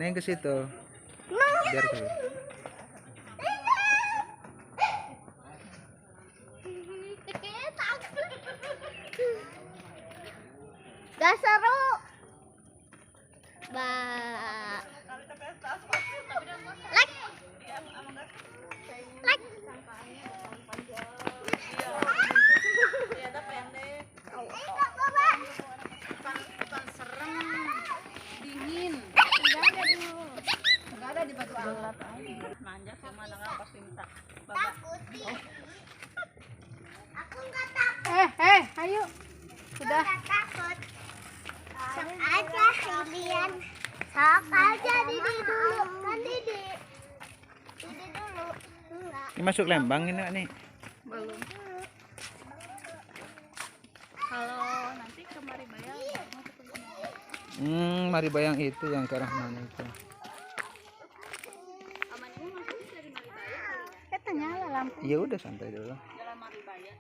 Neng ke situ. Biar ke. Gak seru. Like. Like. Bukan serem, dingin. Enggak ada di batu alat aja. Manjat sama anak pas minta. Takut. Aku nggak takut. Ayo. Sudah. Nggak takut. Sok aja kalian. Sok aja Didi dulu. Kan Didi. Didi dulu. Enggak. Ini masuk Lembang ini nih. Belum. Kalau nanti ke Maribaya mau ketemu. Maribayang itu yang ke arah mana itu? Aman ini maksudnya dari Maribaya kali ya? Katanya lah lampu. Ya udah santai dulu. Jalan Maribaya.